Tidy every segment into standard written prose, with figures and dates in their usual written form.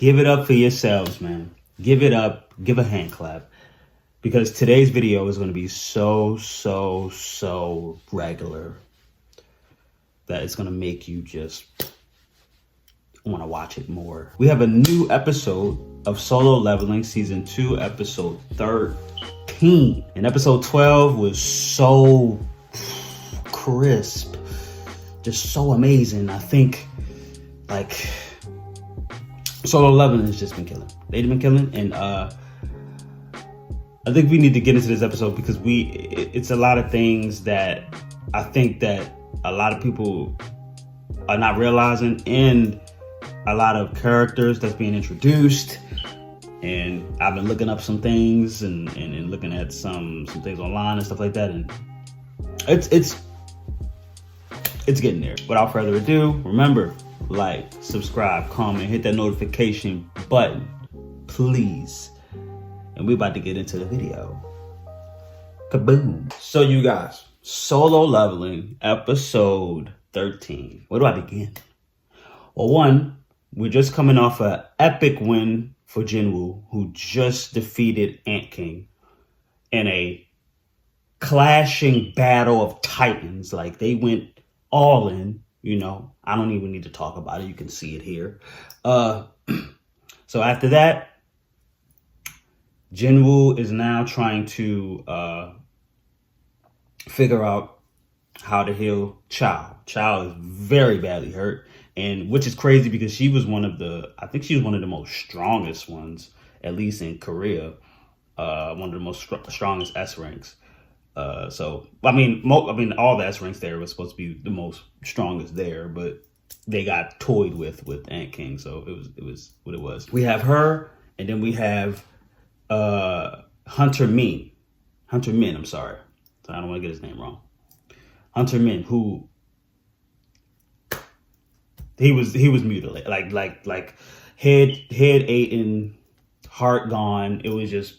Give it up for yourselves, man. Give it up. Give a hand clap. Because today's video is going to be so regular that it's going to make you just want to watch it more. We have a new episode of Solo Leveling Season 2, Episode 13. And Episode 12 was so crisp. Just so amazing. I think, like, Solo Leveling has just been killing. They've been killing. And, I think we need to get into this episode because it's a lot of things that I think that a lot of people are not realizing, and a lot of characters that's being introduced. And I've been looking up some things and looking at some things online and stuff like that, and it's getting there. Without further ado, remember, like, subscribe, comment, hit that notification button, please. And we're about to get into the video. Kaboom. So you guys, Solo Leveling, episode 13. Where do I begin? Well, one, we're just coming off an epic win for Jinwoo, who just defeated Ant King in a clashing battle of titans. Like, they went all in, you know. I don't even need to talk about it. You can see it here. So after that, Jinwoo is now trying to figure out how to heal Chao. Chao is very badly hurt, and which is crazy because she was I think she was one of the most strongest ones, at least in Korea. One of the most strongest S ranks. So I mean, all the S ranks there was supposed to be the most strongest there, but they got toyed with Ant King, so it was what it was. We have her, and then we have Hunter Min, I'm sorry. I don't want to get his name wrong. Hunter Min, who he was mutilated, like head eaten, heart gone. It was just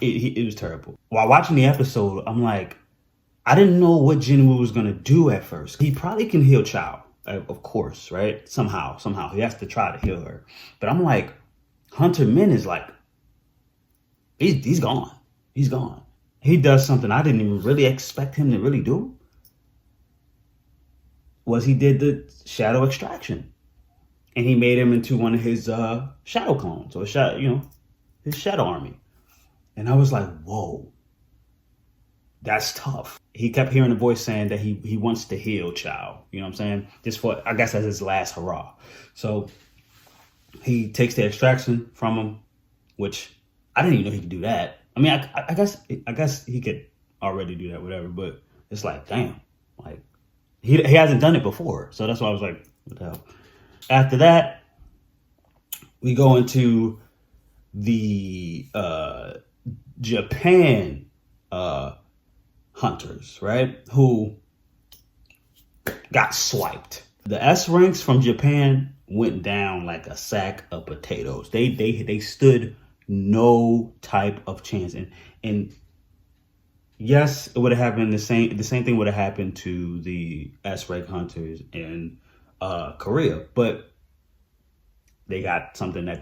it was terrible. While watching the episode, I'm like, I didn't know what Jinwoo was gonna do at first. He probably can heal Chao, of course, right? Somehow he has to try to heal her. But I'm like, Hunter Min is like, he's gone. He's gone. He does something I didn't even really expect him to really do. Was he did the shadow extraction. And he made him into one of his shadow clones, or his shadow army. And I was like, whoa, that's tough. He kept hearing a voice saying that he wants to heal Chao. You know what I'm saying? Just for, I guess, as his last hurrah. So he takes the extraction from him, which I didn't even know he could do that. I mean, I guess he could already do that, whatever. But it's like, damn, like he hasn't done it before, so that's why I was like, what the hell. After that, we go into the Japan hunters, right? Who got swiped. The S ranks from Japan went down like a sack of potatoes. They stood no type of chance, and yes, it would have happened the same thing would have happened to the S rank hunters in Korea, but they got something that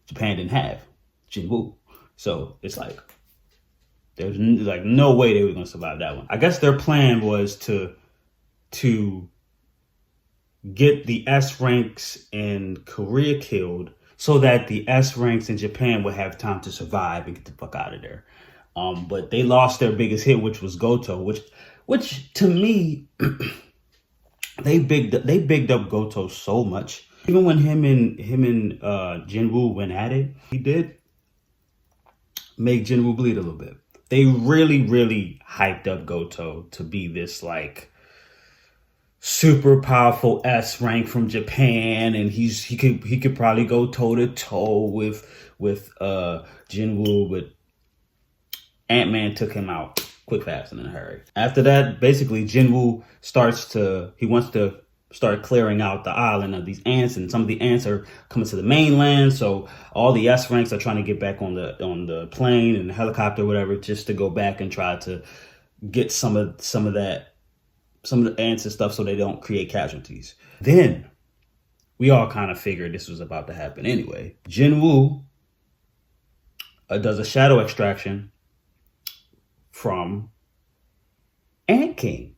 Japan didn't have, Jinwoo. So it's like there's like no way they were gonna survive that one. I guess their plan was to get the S ranks in Korea killed, so that the S ranks in Japan would have time to survive and get the fuck out of there. But they lost their biggest hit, which was Goto, which to me, they bigged up Goto so much. Even when him and Jinwoo went at it, he did make Jinwoo bleed a little bit. They really hyped up Goto to be this like super powerful S rank from Japan, and he could probably go toe to toe with Jinwoo, but Ant-Man took him out quick, fast, and in a hurry. After that, basically Jinwoo wants to start clearing out the island of these ants, and some of the ants are coming to the mainland. So all the S ranks are trying to get back on the plane and the helicopter, whatever, just to go back and try to get some of the ants and stuff so they don't create casualties. Then we all kind of figured this was about to happen anyway. Jinwoo does a shadow extraction from Ant King.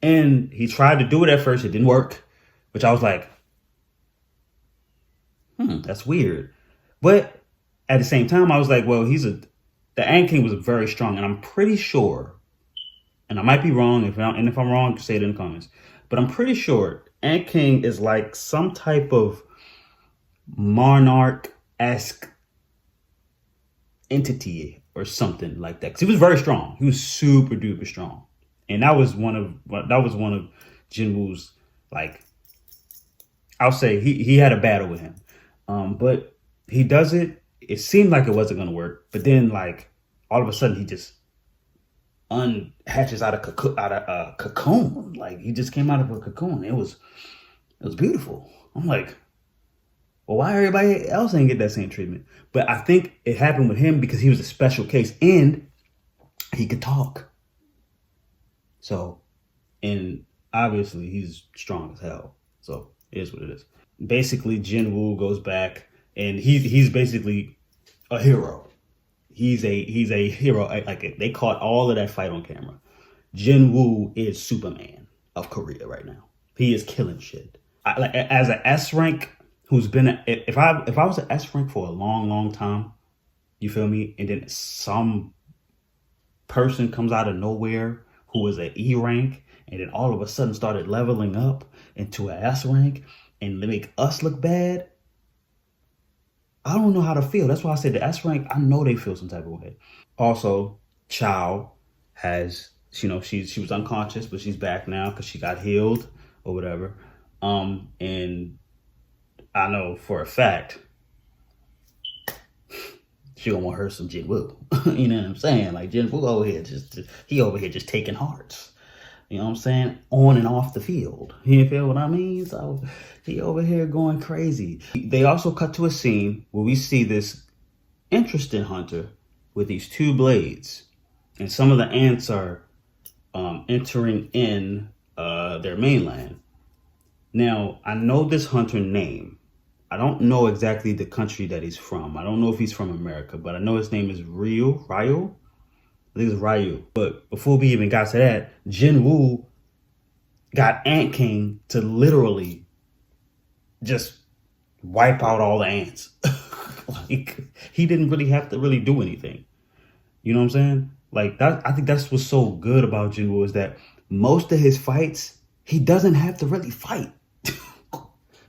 And he tried to do it at first. It didn't work, which I was like, that's weird. But at the same time, I was like, well, the Ant King was very strong. And I'm pretty sure, and I might be wrong, if I'm wrong, say it in the comments. But I'm pretty sure Ant King is like some type of monarch-esque entity or something like that. Because he was very strong. He was super duper strong. And that was one of Jinwoo's, like, I'll say he had a battle with him. But he does it. It seemed like it wasn't going to work. But then, like, all of a sudden he just hatches out of a cocoon. Like, he just came out of a cocoon. It was beautiful. I'm like, well, why everybody else ain't get that same treatment? But I think it happened with him because he was a special case and he could talk. So, and obviously he's strong as hell. So it is what it is. Basically, Jinwoo goes back and he's basically a hero. He's a hero. Like, they caught all of that fight on camera. Jinwoo is Superman of Korea right now. He is killing shit. Like, as an S rank who's been, if I was an S rank for a long time, you feel me? And then some person comes out of nowhere who was an E rank, and then all of a sudden started leveling up into an S rank, and they make us look bad. I don't know how to feel. That's why I said the S rank, I know they feel some type of way. Also, Chow has, she was unconscious, but she's back now because she got healed or whatever. And I know for a fact she gonna want her some Jinwoo. You know what I'm saying? Like, Jinwoo over here he over here just taking hearts. You know what I'm saying? On and off the field. You feel what I mean? So he over here going crazy. They also cut to a scene where we see this interesting hunter with these two blades. And some of the ants are entering in their mainland. Now, I know this hunter name. I don't know exactly the country that he's from. I don't know if he's from America, but I know his name is Ryu. I think it's Ryu. But before we even got to that, Jinwoo got Ant King to literally just wipe out all the ants. Like, he didn't really have to really do anything. You know what I'm saying? Like, that, I think that's what's so good about Jinwoo, is that most of his fights, he doesn't have to really fight.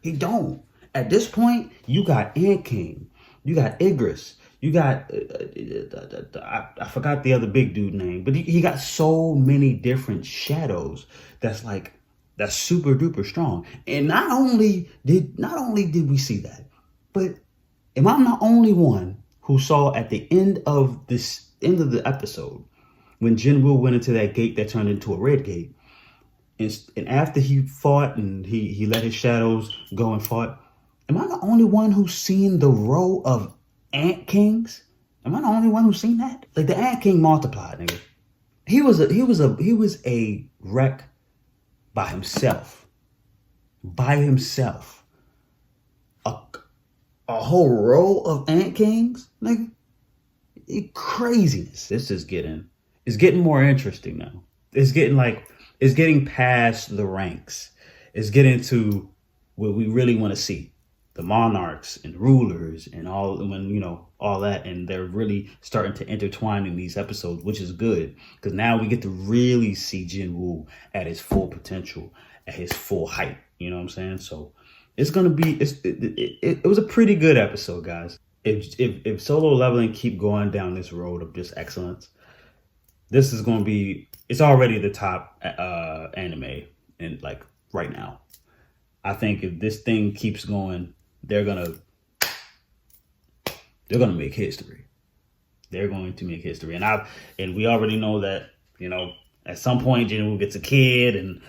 He don't. At this point, you got Ant King, you got Igris, you got, I forgot the other big dude name, but he got so many different shadows that's super duper strong. And not only did we see that, but am I the only one who saw at the end of the episode when Jinwoo went into that gate that turned into a red gate, and after he fought and he let his shadows go and fought, am I the only one who's seen the row of Ant Kings? Am I the only one who's seen that? Like, the Ant King multiplied, nigga. He was a wreck by himself. By himself. A whole row of Ant Kings, nigga. Craziness. It's getting more interesting now. It's getting past the ranks. It's getting to what we really want to see. The monarchs and rulers and all that, and they're really starting to intertwine in these episodes, which is good, because now we get to really see Jinwoo at his full potential, at his full height. You know what I'm saying? So it's gonna be it was a pretty good episode, guys. If Solo Leveling keep going down this road of just excellence, this is gonna be, it's already the top anime in, like, right now. I think if this thing keeps going, they're gonna make history. They're going to make history, and we already know that, at some point Jinwoo gets a kid, and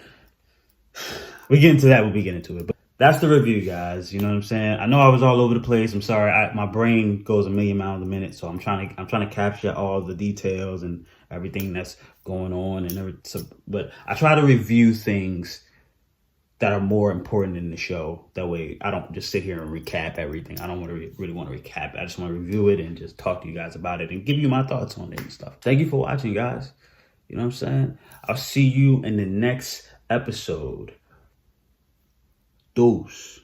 we get into that. We'll be getting into it, but that's the review, guys. You know what I'm saying? I know I was all over the place. I'm sorry. My brain goes a million miles a minute, so I'm trying to capture all the details and everything that's going on and everything. But I try to review things that are more important in the show. That way I don't just sit here and recap everything. I don't want to really want to recap. I just want to review it and just talk to you guys about it and give you my thoughts on it and stuff. Thank you for watching, guys. You know what I'm saying? I'll see you in the next episode. Deuce.